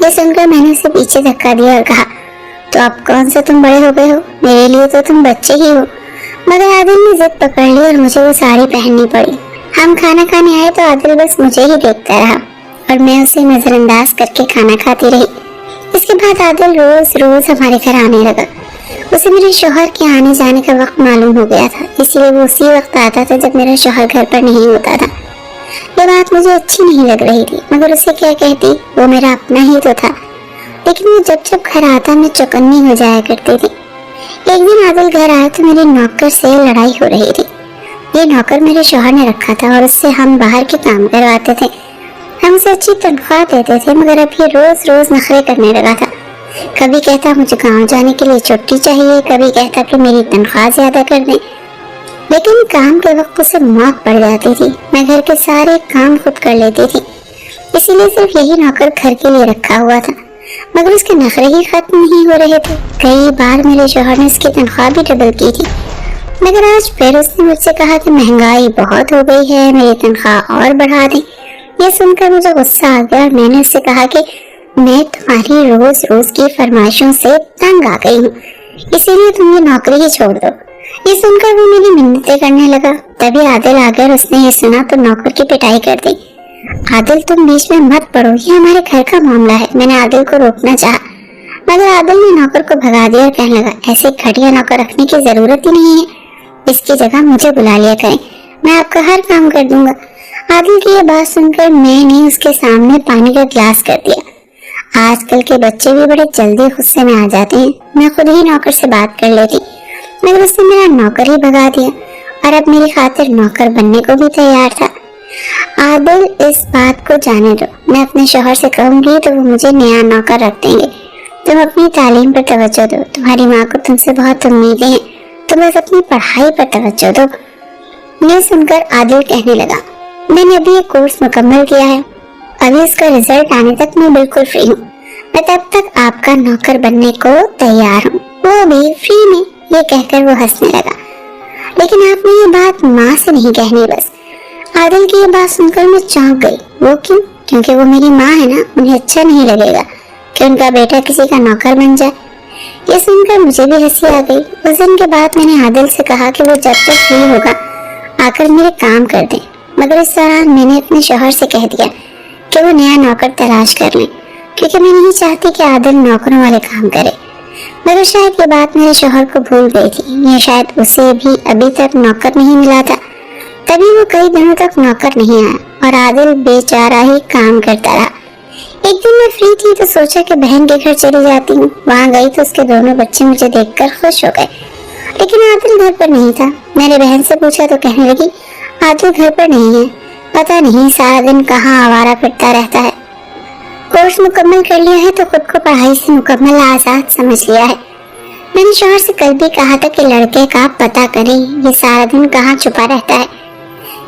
یہ سن کر میں نے اسے پیچھے دھکا دیا اور کہا تو اب کون سے تم بڑے ہو گئے ہو، میرے لیے تو تم بچے ہی ہو۔ مگر عادل نے ضد پکڑ لی اور مجھے وہ ساڑی پہننی پڑی۔ ہم کھانا کھانے آئے تو عادل بس مجھے ہی دیکھتا رہا اور میں اسے نظر انداز کر کے کھانا کھاتی رہی۔ اس کے بعد عادل روز روز ہمارے گھر آنے لگا۔ اسے میرے شوہر کے آنے جانے کا وقت معلوم ہو گیا تھا، اسی لیے وہ اسی وقت آتا تھا جب میرا شوہر گھر پر نہیں ہوتا تھا۔ یہ بات مجھے اچھی نہیں لگ رہی تھی، مگر اسے کیا کہتی، وہ میرا اپنا ہی تو تھا۔ لیکن وہ جب جب گھر آتا میں چوکنی ہو جایا کرتی تھی۔ ایک دن عادل گھر آیا تو میری نوکر سے لڑائی ہو رہی تھی۔ یہ نوکر میرے شوہر نے رکھا تھا اور اس سے ہم باہر کے کام کرواتے تھے۔ ہم اسے اچھی تنخواہ دیتے تھے، مگر اب یہ روز روز نخرے کرنے لگا تھا۔ کبھی کہتا مجھے گاؤں جانے کے لیے چھٹی چاہیے، کبھی کہتا کہ میری تنخواہ زیادہ کر دیں۔ لیکن کام کے وقت اسے موت پڑ جاتی تھی، میں گھر کے سارے کام خود کر لیتی تھی، اسی لیے صرف یہی نوکر گھر کے لیے رکھا ہوا تھا، مگر اس کے نخرے ہی ختم نہیں ہو رہے تھے۔ کئی بار میرے شوہر نے اس کی تنخواہ بھی ڈبل کی تھی، مگر آج پھر اس نے مجھ سے کہا کہ مہنگائی بہت ہو گئی ہے، میری تنخواہ اور بڑھا دیں۔ یہ سن کر مجھے غصہ آ گیا اور میں نے اس سے کہا کہ میں تمہاری روز روز کی فرمائشوں سے تنگ آ گئی ہوں، اسی لیے تم یہ نوکری ہی چھوڑ دو۔ یہ سن کر وہ میری منتیں کرنے لگا۔ تبھی عادل آ گیا اور اس نے یہ سنا تو نوکر کی پٹائی کر دی۔ عادل تم بیچ میں مت پڑو، یہ ہمارے گھر کا معاملہ ہے۔ میں نے عادل کو روکنا چاہا، مگر عادل نے نوکر کو بھگا دیا اور کہنے لگا ایسے گھٹیا نوکر رکھنے کی ضرورت ہی نہیں ہے، اس کی جگہ مجھے بلا لیا کریں، میں آپ کا ہر کام کر دوں گا۔ عادل کی یہ بات سن کر میں نے اس کے سامنے پانی کا گلاس کر دیا۔ آج کل کے بچے بھی بڑے جلدی غصے میں آ جاتے ہیں، میں خود ہی نوکر سے بات کر لیتی، مگر اس نے میرا نوکر ہی بھگا دیا اور اب میری خاطر نوکر بننے کو بھی تیار تھا۔ عادل اس بات کو جانے دو، میں اپنے شوہر سے کہوں گی تو وہ مجھے نیا نوکر رکھ دیں گے۔ تم اپنی تعلیم پر توجہ دو، تمہاری ماں کو تم سے بہت امیدیں ہیں، تم بس اپنی پڑھائی پر توجہ دو۔ یہ سن کر عادل کہنے لگا میں نے ابھی ایک کورس مکمل کیا ہے، ابھی اس کا رزلٹ آنے تک میں بالکل فری ہوں، میں تب تک آپ کا نوکر بننے کو تیار ہوں، وہ بھی فری میں۔ یہ کہہ کر وہ ہنسنے لگا۔ لیکن آپ نے یہ بات ماں سے نہیں کہنی بس۔ عادل کی یہ بات سن کر میں چونک گئی۔ وہ کیوں؟ کیونکہ وہ میری ماں ہے نا، انہیں اچھا نہیں لگے گا کہ ان کا بیٹا کسی کا نوکر بن جائے۔ یہ سن کر مجھے بھی ہنسی آ گئی۔ اس دن کے بعد میں نے عادل سے کہا کہ وہ جب تک فری ہوگا آ کر میرے کام کر دیں، مگر اس دوران میں نے اپنے شوہر سے کہہ دیا کہ وہ نیا نوکر تلاش کر لیں، کیونکہ میں نہیں چاہتی کہ عادل نوکروں والے کام کرے۔ مگر شاید یہ بات میرے شوہر کو بھول گئی تھی، یا شاید اسے بھی ابھی تک نوکر نہیں ملا تھا، تبھی وہ کئی دنوں تک نوکر نہیں آیا اور عادل بیچارہ ہی کام کرتا رہا۔ ایک دن میں فری تھی تو سوچا کہ بہن کے گھر چلی جاتی ہوں۔ وہاں گئی تو اس کے دونوں بچے مجھے دیکھ کر خوش ہو گئے، لیکن عادل گھر پر نہیں تھا۔ میں نے بہن سے پوچھا تو کہنے لگی عادل گھر پر نہیں ہے، پتہ نہیں سارا دن کہاں آوارہ پھرتا رہتا ہے۔ کورس مکمل کر لیا ہے تو خود کو پڑھائی سے مکمل آزاد سمجھ لیا ہے۔ میں نے شوہر سے کل بھی کہا تھا کہ لڑکے کا پتہ کریں، یہ سارا دن کہاں چھپا رہتا ہے۔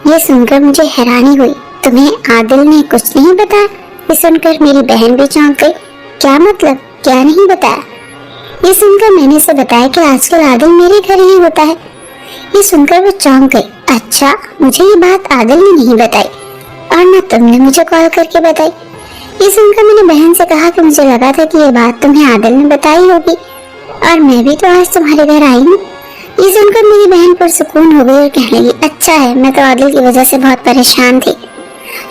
یہ سن کر مجھے حیرانی ہوئی، تمہیں عادل نے کچھ نہیں بتایا؟ یہ سن کر میری بہن بھی چونک گئی۔ کیا مطلب؟ کیا نہیں بتایا؟ یہ سن کر میں نے اسے بتایا کہ آج کل عادل میرے گھر ہی ہوتا ہے۔ یہ سن کر وہ چونک گئی۔ اچھا، مجھے یہ بات عادل نے نہیں بتائی اور نہ تم نے مجھے کال کر کے بتائی۔ یہ سن کر میں نے بہن سے کہا کہ مجھے لگا تھا کہ یہ بات تمہیں عادل نے بتائی ہوگی، اور میں بھی تو آج تمہارے گھر آئی ہوں۔ یہ سن کر میری بہن پر سکون ہو گئی اور کہنے لگی اچھا ہے، میں تو عادل کی وجہ سے بہت پریشان تھی۔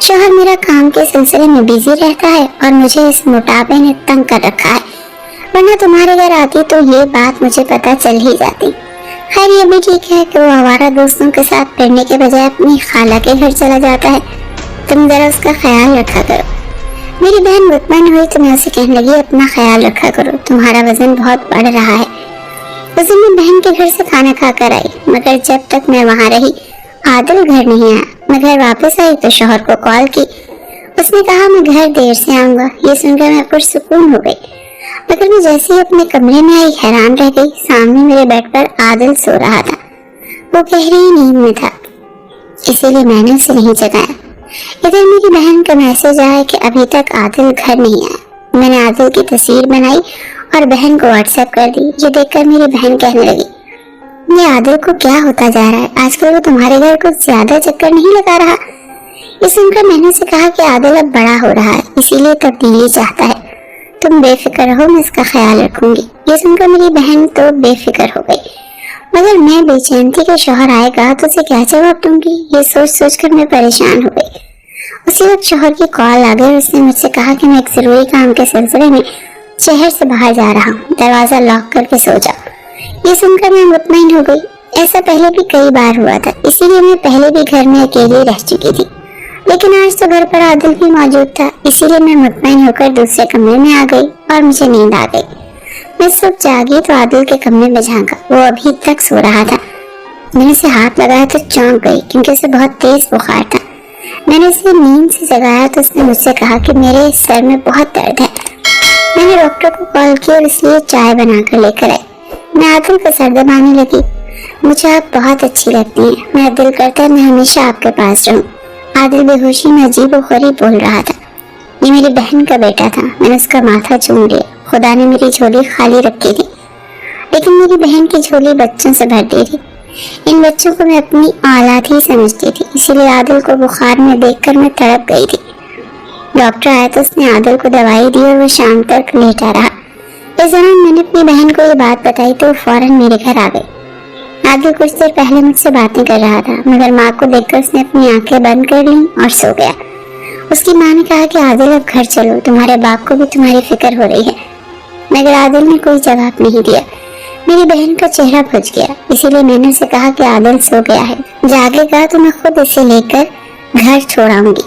شوہر میرا کام کے سلسلے میں بیزی رہتا ہے اور مجھے اس موٹاپے نے تنگ کر رکھا ہے، ورنہ تمہارے گھر آتی تو یہ بات مجھے پتہ چل ہی جاتی۔ خیر یہ بھی ٹھیک ہے کہ وہ آوارہ دوستوں کے ساتھ پھرنے کے بجائے اپنی خالہ کے گھر چلا جاتا ہے، تم ذرا اس کا خیال رکھا کرو۔ میری بہن مطمئن ہوئی تو میں اسے کہنے لگی اپنا خیال رکھا کرو، تمہارا وزن بہت بڑھ رہا ہے۔ اس دن میں بہن کے گھر سے کھانا کھا کر آئی، مگر جب تک میں وہاں رہی عادل گھر نہیں آیا۔ میں گھر واپس آئی تو شوہر کو کال کی، اس نے کہا میں گھر دیر سے آؤں گا۔ یہ سن کر میں پرسکون ہو گئی، مگر میں جیسے ہی اپنے کمرے میں آئی حیران رہ گئی۔ سامنے میرے بیڈ پر عادل سو رہا تھا، وہ گہری نیند میں تھا، اسی لیے میں نے اسے نہیں جگایا۔ ادھر میری بہن کا میسج آیا کہ ابھی تک عادل گھر نہیں آیا۔ میں نے عادل کی تصویر بنائی اور بہن کو واٹس ایپ کر دی۔ یہ دیکھ کر میری بہن کہنے لگی یہ عادل کو کیا ہوتا جا رہا ہے، آج کل وہ تمہارے گھر کچھ زیادہ چکر نہیں لگا رہا؟ یہ سن کر میں نے اسے کہا کہ عادل اب بڑا ہو رہا ہے، اسی لیے تبدیلی چاہتا ہے، تم بے فکر رہو، میں اس کا خیال رکھوں گی۔ یہ سن کر میری بہن تو بے فکر ہو گئی، مگر میں بے چین تھی کہ شوہر آئے گا تو اسے کیا جواب دوں گی۔ یہ سوچ سوچ کر میں پریشان ہو گئی۔ اسی وقت شوہر کی کال آ گئی اور اس نے مجھ سے کہا کہ میں ایک ضروری کام کے سلسلے میں شہر سے باہر جا رہا ہوں، دروازہ لاک کر کے سو جا۔ یہ سن کر میں مطمئن ہو گئی۔ ایسا پہلے بھی کئی بار ہوا تھا، اسی لیے میں پہلے بھی گھر میں اکیلی رہ چکی تھی، لیکن آج تو گھر پر عادل بھی موجود تھا، اسی لیے میں مطمئن ہو کر دوسرے کمرے میں آ گئی اور مجھے نیند آ گئی۔ میں صبح جاگی تو عادل کے کمرے میں جھانکا، وہ ابھی تک سو رہا تھا۔ میں نے اسے ہاتھ لگایا تو چونک گئی کیونکہ اسے بہت تیز بخار تھا۔ میں نے اسے نیند سے جگایا تو اس نے مجھ سے کہا کہ میرے سر میں بہت درد ہے۔ میں نے ڈاکٹر کو کال کی اور اس لیے چائے بنا کر لے کر آئی۔ میں عادل کا سر دبانے لگی۔ مجھے آپ بہت اچھی لگتی ہیں، میرا دل کرتا ہے میں ہمیشہ آپ کے پاس رہوں۔ عادل بے ہوشی میں عجیب و غریب بول رہا تھا۔ یہ میری بہن کا بیٹا تھا۔ میں نے اس کا ماتھا چوم لیا۔ خدا نے میری جھولی خالی رکھی تھی، لیکن میری بہن کی جھولی بچوں سے بھر دی تھی۔ ان بچوں کو میں اپنی اولاد ہی سمجھتی تھی، اسی لیے عادل کو بخار میں دیکھ کر میں تڑپ گئی تھی۔ ڈاکٹر آیا تو اس نے عادل کو دوائی دی اور وہ شام تک لیٹا رہا۔ اس دوران میں نے اپنی بہن کو یہ بات بتائی تو وہ فوراً میرے گھر آ گئی۔ عادل کچھ دیر پہلے مجھ سے باتیں کر رہا تھا، مگر ماں کو دیکھ کر اس نے اپنی آنکھیں بند کر لیں اور سو گیا۔ اس کی ماں نے کہا کہ عادل اب گھر چلو، تمہارے باپ کو بھی تمہاری فکر ہو رہی ہے، مگر عادل نے کوئی جواب نہیں دیا۔ میری بہن کا چہرہ بھج گیا، اسی لیے میں نے اسے کہا کہ عادل سو گیا ہے، جاگے گا تو میں خود اسے لے کر گھر چھوڑاؤں گی۔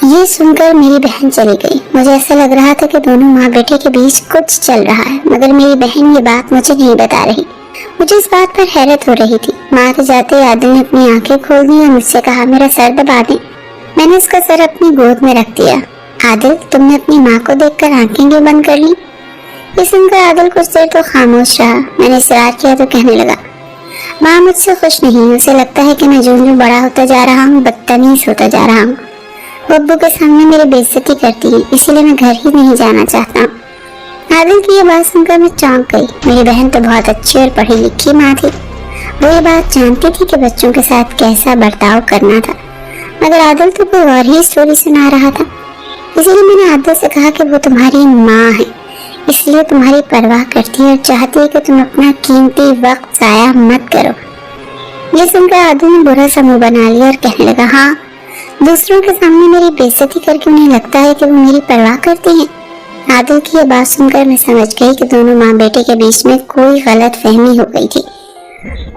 یہ سن کر میری بہن چلی گئی۔ مجھے ایسا لگ رہا تھا کہ دونوں ماں بیٹے کے بیچ کچھ چل رہا ہے، مگر میری بہن یہ بات مجھے نہیں بتا رہی۔ مجھے اس بات پر حیرت ہو رہی تھی۔ ماں کے جاتے عادل نے اپنی آنکھیں کھول دی اور مجھ سے کہا میرا سر دبا دیں۔ میں نے اس کا سر اپنی گود میں رکھ دیا۔ عادل، تم نے اپنی ماں کو دیکھ کر آنکھیں کیوں بند کر لی؟ یہ سن کر عادل کچھ دیر تو خاموش رہا۔ میں نے اصرار کیا تو کہنے لگا، ماں مجھ سے خوش نہیں، اسے لگتا ہے کہ میں جو بڑا ہوتا جا رہا ہوں بدتمیز ہوتا جا رہا ہوں۔ وہ ابو کے سامنے میری بے عزتی کرتی ہے، اسی لیے میں گھر ہی نہیں جانا چاہتا ہوں۔ عادل کی یہ بات سن کر میں چونک گئی۔ میری بہن تو بہت اچھی اور پڑھی لکھی ماں تھی، وہ یہ بات جانتی تھی کہ بچوں کے ساتھ کیسا برتاؤ کرنا تھا، مگر عادل تو کوئی اور ہی اسٹوری سنا رہا تھا۔ اسی لیے میں نے عادل سے کہا کہ وہ تمہاری ماں ہے، اس لیے تمہاری پرواہ کرتی ہے اور چاہتی ہے کہ تم اپنا قیمتی وقت ضائع مت کرو۔ یہ سن کر عادل نے برا سا منہ بنا لیا اور کہنے لگا، ہاں، دوسروں کے سامنے میری بے عزتی کر کے انہیں لگتا ہے کہ وہ میری پرواہ کرتی ہیں۔ عادل کی یہ بات سن کر میں سمجھ گئی کہ دونوں ماں بیٹے کے بیچ میں کوئی غلط فہمی ہو گئی تھی۔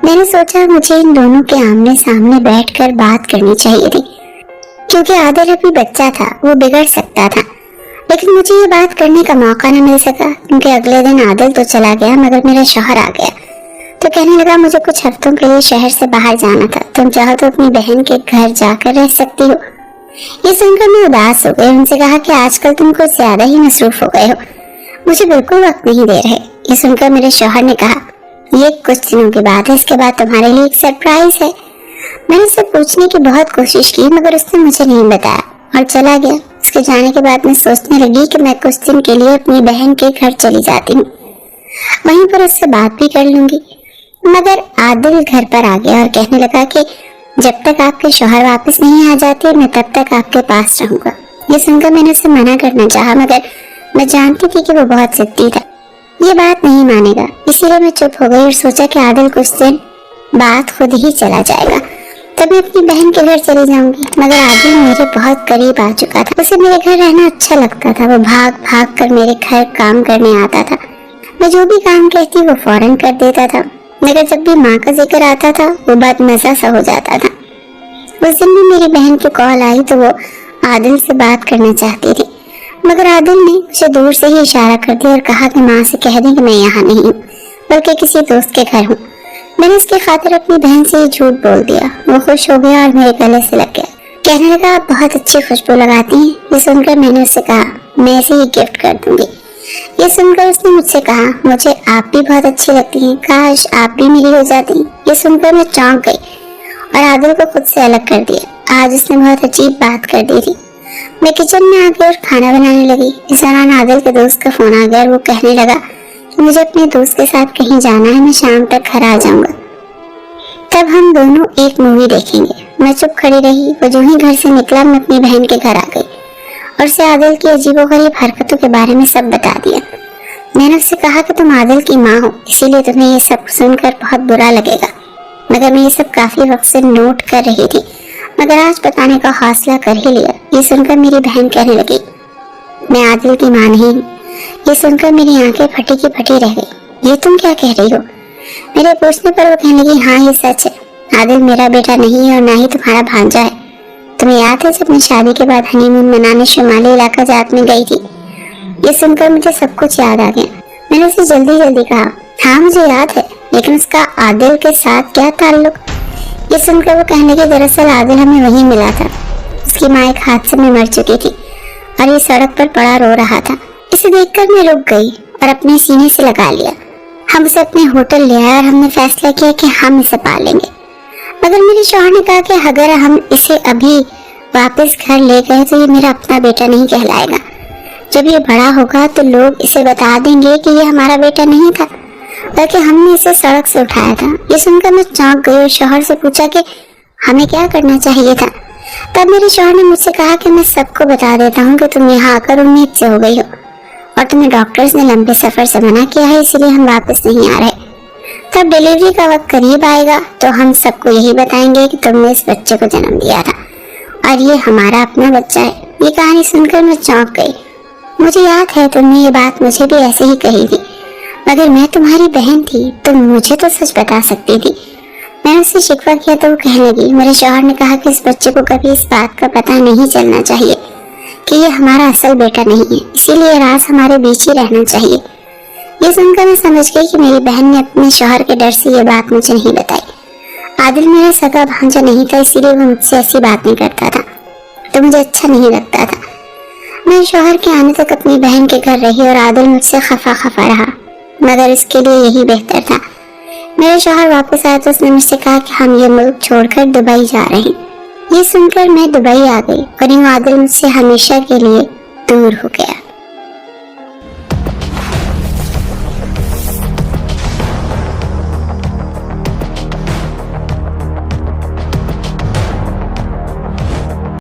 میں نے سوچا مجھے ان دونوں کے آمنے سامنے بیٹھ کر بات کرنی چاہیے تھی، کیونکہ عادل ابھی بچہ تھا، وہ بگڑ سکتا تھا، لیکن مجھے یہ بات کرنے کا موقع نہ مل سکا کیونکہ اگلے دن عادل تو چلا گیا مگر میرا شوہر آ گیا تو کہنے لگا مجھے کچھ ہفتوں کے لیے شہر سے باہر جانا تھا، تم چاہو تو اپنی بہن کے گھر جا کر رہ سکتی ہو۔ یہ سن کر میں اداس ہو گئی، ان سے کہا کہ آج کل تم کچھ زیادہ ہی مصروف ہو گئے ہو، مجھے بالکل وقت نہیں دے رہے۔ یہ سن کر میرے شوہر نے کہا یہ کچھ دنوں کی بات ہے، اس کے بعد تمہارے لیے ایک سرپرائز ہے۔ میں نے اس سے پوچھنے کی بہت کوشش کی مگر اس نے مجھے نہیں بتایا اور چلا گیا۔ اس کے جانے کے بعد میں سوچنے لگی کہ میں کچھ دن کے لیے اپنی بہن کے گھر چلی جاتی ہوں، وہیں پر اس سے بات بھی کر لوں گی۔ مگر عادل گھر پر آ گیا اور کہنے لگا کہ جب تک آپ کے شوہر واپس نہیں آ جاتے میں تب تک آپ کے پاس رہوں گا۔ یہ سن کر میں نے اسے منع کرنا چاہا مگر میں جانتی تھی کہ وہ بہت ضدی تھا، یہ بات نہیں مانے گا، اسی لیے میں چپ ہو گئی اور سوچا کہ عادل کچھ دن بعد خود ہی چلا جائے گا، تب میں اپنی بہن کے گھر چلی جاؤں گی۔ مگر عادل میرے بہت قریب آ چکا تھا، اسے میرے گھر رہنا اچھا لگتا تھا، وہ بھاگ بھاگ کر میرے گھر کام کرنے آتا تھا، میں جو بھی کام کہتی وہ فوراً کر دیتا تھا، مگر جب بھی ماں کا ذکر آتا تھا وہ بات مزہ سا ہو جاتا تھا۔ اس دن بھی میری بہن کی کال آئی تو وہ عادل سے بات کرنا چاہتی تھی، مگر عادل نے مجھے دور سے ہی اشارہ کر دیا اور کہا کہ ماں سے کہہ دیں کہ میں یہاں نہیں ہوں بلکہ کسی دوست کے گھر ہوں۔ میں نے اس کی خاطر اپنی بہن سے یہ جھوٹ بول دیا، وہ خوش ہو گیا اور میرے گلے سے لگ گیا، کہنے لگا آپ بہت اچھی خوشبو لگاتی ہیں۔ یہ سن کر میں نے اس سے کہا میں اسے یہ گفٹ کر دوں گی۔ یہ سن کر اس نے مجھ سے کہا مجھے آپ بھی بہت اچھی لگتی ہیں، کاش آپ بھی میری ہو جاتی۔ یہ سن کر میں چونک گئی اور عادل کو خود سے الگ کر دیا۔ آج اس نے بہت عجیب بات کر دی تھی۔ میں کچن میں آ گئی اور کھانا بنانے لگی۔ اس دوران عادل کے دوست کا فون آ گیا اور وہ کہنے لگا کہ مجھے اپنے دوست کے ساتھ کہیں جانا ہے، میں شام تک گھر آ جاؤں گا، تب ہم دونوں ایک مووی دیکھیں گے۔ میں چپ کھڑی رہی، وہ جو ہی گھر سے نکلا میں اپنی بہن کے گھر آ گئی اور اسے عادل کی عجیبوغریب حرکتوں کے بارے میں سب بتا دیا۔ میں نے اسے کہا کہ تم عادل کی ماں ہو، اسی لیے تمہیں یہ سب سن کر بہت برا لگے گا، مگر میں یہ سب کافی وقت سے نوٹ کر رہی تھی، مگر آج بتانے کا حوصلہ کر ہی لیا۔ یہ سن کر میری بہن کہنے لگی، میں عادل کی ماں نہیں ہوں۔ یہ سن کر میری آنکھیں پھٹی کی پھٹی رہ گئی۔ یہ تم کیا کہہ رہی ہو؟ میرے پوچھنے پر وہ کہنے لگی، ہاں یہ سچ ہے، عادل میرا بیٹا نہیں ہے اور نہ ہی تمہارا بھانجا ہے۔ تمہیں یاد ہے جب میں شادی کے بعد ہنی مون منانے شمالی علاقہ جات میں گئی تھی؟ یہ سن کر مجھے سب کچھ یاد آ گیا۔ میں نے اسے جلدی کہا، ہاں مجھے یاد ہے، لیکن اس کا عادل کے ساتھ کیا تعلق؟ یہ سن کر وہ کہنے لگی، دراصل عادل ہمیں وہیں ملا تھا، اس کی ماں ایک حادثے میں مر چکی تھی اور یہ سڑک پر پڑا رو رہا تھا۔ اسے دیکھ کر میں رک گئی اور اپنے سینے سے لگا لیا۔ ہم اسے اپنے ہوٹل لے آئے اور ہم نے فیصلہ کیا کہ ہم اسے پالیں گے، مگر میرے شوہر نے کہا کہ اگر ہم اسے ابھی واپس گھر لے گئے تو یہ میرا اپنا بیٹا نہیں کہلائے گا۔ جب یہ بڑا ہوگا تو لوگ اسے بتا دیں گے کہ یہ ہمارا بیٹا نہیں تھا بلکہ ہم نے اسے سڑک سے اٹھایا تھا۔ یہ سن کر میں چونک گئی اور شوہر سے پوچھا کہ ہمیں کیا کرنا چاہیے تھا۔ تب میرے شوہر نے مجھ سے کہا کہ میں سب کو بتا دیتا ہوں کہ تم یہاں آ کر امید سے ہو گئی ہو اور تمہیں ڈاکٹرز نے لمبے سفر سے منع کیا ہے، اسی لیے ہم واپس نہیں آ رہے۔ تب ڈیلیوری کا وقت قریب آئے گا تو ہم سب کو یہی بتائیں گے کہ تم نے اس بچے کو جنم دیا تھا اور یہ ہمارا اپنا بچہ ہے۔ یہ کہانی سن کر میں چونک گئی۔ مجھے یاد ہے تم نے یہ بات مجھے بھی ایسے ہی کہی تھی، مگر میں تمہاری بہن تھی، تم مجھے تو سچ بتا سکتی تھی۔ میں نے اس سے شکوہ کیا تو وہ کہنے لگی، میرے شوہر نے کہا کہ اس بچے کو کبھی اس بات کا پتہ نہیں چلنا چاہیے کہ یہ ہمارا اصل بیٹا نہیں ہے، اسی لیے راز ہمارے بیچ ہی رہنا چاہیے۔ یہ سن کر میں سمجھ گئی کہ میری بہن نے اپنے شوہر کے ڈر سے یہ بات مجھے نہیں بتائی۔ عادل میرا سگا بھانجا نہیں تھا، اسی لیے وہ مجھ سے ایسی باتیں کرتا تھا تو مجھے اچھا نہیں لگتا تھا۔ میں شوہر کے آنے تک اپنی بہن کے گھر رہی اور عادل مجھ سے خفا رہا، مگر اس کے لیے یہی بہتر تھا۔ میرے شوہر واپس آیا تو اس نے مجھ سے کہا کہ ہم یہ ملک چھوڑ کر دبئی جا رہے ہیں۔ یہ سن کر میں دبئی آ گئی اور یوں عادل مجھ سے ہمیشہ کے لیے دور ہو گیا۔